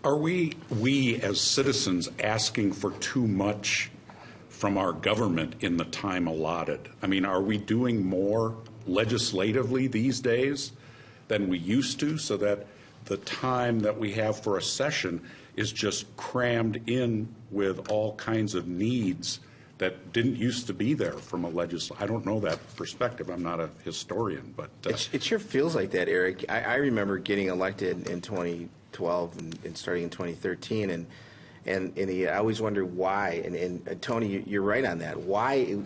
Are we as citizens asking for too much from our government in the time allotted? I mean, are we doing more legislatively these days than we used to, so that the time that we have for a session is just crammed in with all kinds of needs that didn't used to be there from a legislator? I don't know that perspective. I'm not a historian, but it sure feels like that, Eric. I remember getting elected in 2012 and starting in 2013, and I always wonder why. And Tony, you're right on that. Why?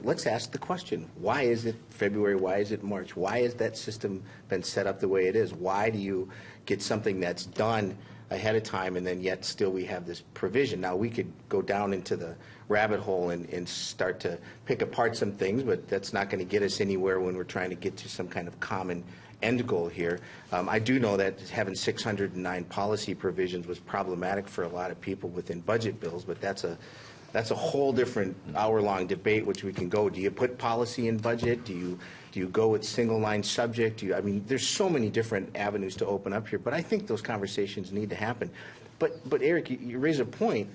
Let's ask the question: why is it February? Why is it March? Why has that system been set up the way it is? Why do you get something that's done ahead of time, and then yet still we have this provision? Now, we could go down into the rabbit hole and start to pick apart some things, but that's not going to get us anywhere when we're trying to get to some kind of common end goal here. I do know that having 609 policy provisions was problematic for a lot of people within budget bills, but that's a whole different hour-long debate, which we can go. Do you put policy in budget? Do you go with single-line subject? I mean, there's so many different avenues to open up here, but I think those conversations need to happen. But Eric, you raise a point.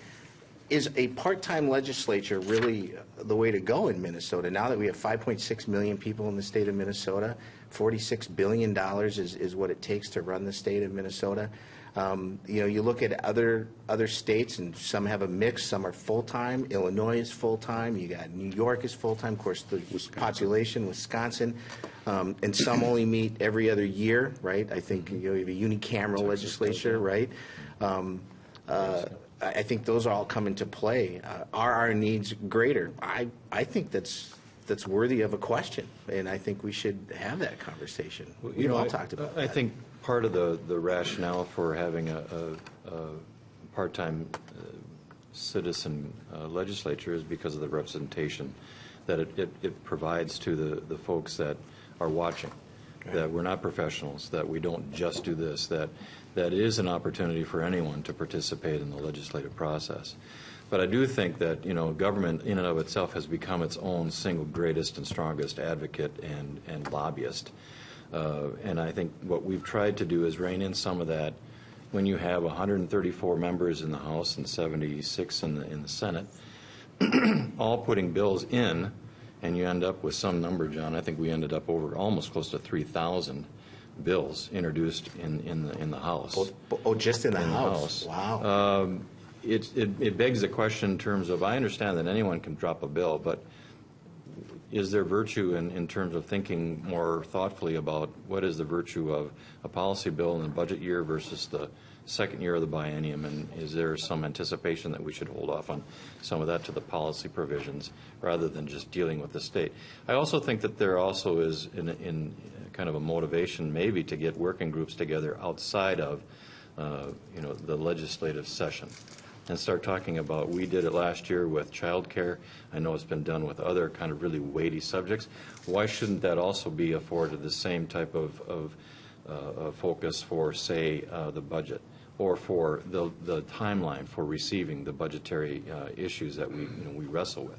Is a part-time legislature really the way to go in Minnesota? Now that we have 5.6 million people in the state of Minnesota, $46 billion is what it takes to run the state of Minnesota. You look at other states, and some have a mix. Some are full-time. Illinois is full-time. You got New York is full-time. Of course, the population, Wisconsin, and some only meet every other year, right? I think you have a unicameral legislature, right? I think those all come into play. Are our needs greater? I think that's worthy of a question, and I think we should have that conversation. We've all talked about that. I think part of the rationale for having a part-time citizen legislature is because of the representation that it provides to the folks that are watching. That we're not professionals, that we don't just do this, that is an opportunity for anyone to participate in the legislative process. But I do think that, government in and of itself has become its own single greatest and strongest advocate and lobbyist. And I think what we've tried to do is rein in some of that. When you have 134 members in the House and 76 in the Senate, all putting bills in, and you end up with some number, John. I think we ended up over almost close to 3,000 bills introduced in the House. Just in the House. Wow. It begs the question in terms of, I understand that anyone can drop a bill, but is there virtue in terms of thinking more thoughtfully about what is the virtue of a policy bill in the budget year versus the second year of the biennium, and is there some anticipation that we should hold off on some of that to the policy provisions rather than just dealing with the state? I also think that there also is in kind of a motivation maybe to get working groups together outside of the legislative session and start talking about, we did it last year with child care. I know it's been done with other kind of really weighty subjects. Why shouldn't that also be afforded the same type of focus for, say, the budget, or for the timeline for receiving the budgetary issues that we wrestle with?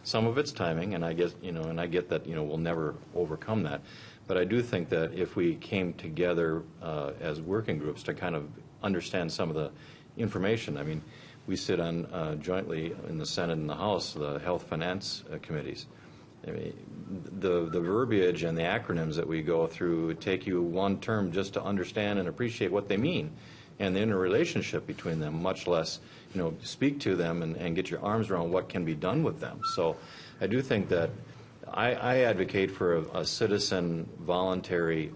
Some of it's timing, and I get that we'll never overcome that. But I do think that if we came together as working groups to kind of understand some of the information, I mean, we sit on jointly in the Senate and the House, the Health Finance Committees. I mean, the verbiage and the acronyms that we go through take you one term just to understand and appreciate what they mean and the interrelationship between them, much less, speak to them and get your arms around what can be done with them. So I do think that I advocate for a citizen voluntary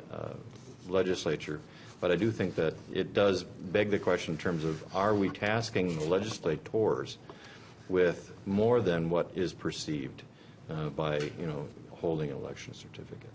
legislature, but I do think that it does beg the question in terms of, are we tasking the legislators with more than what is perceived by holding an election certificate?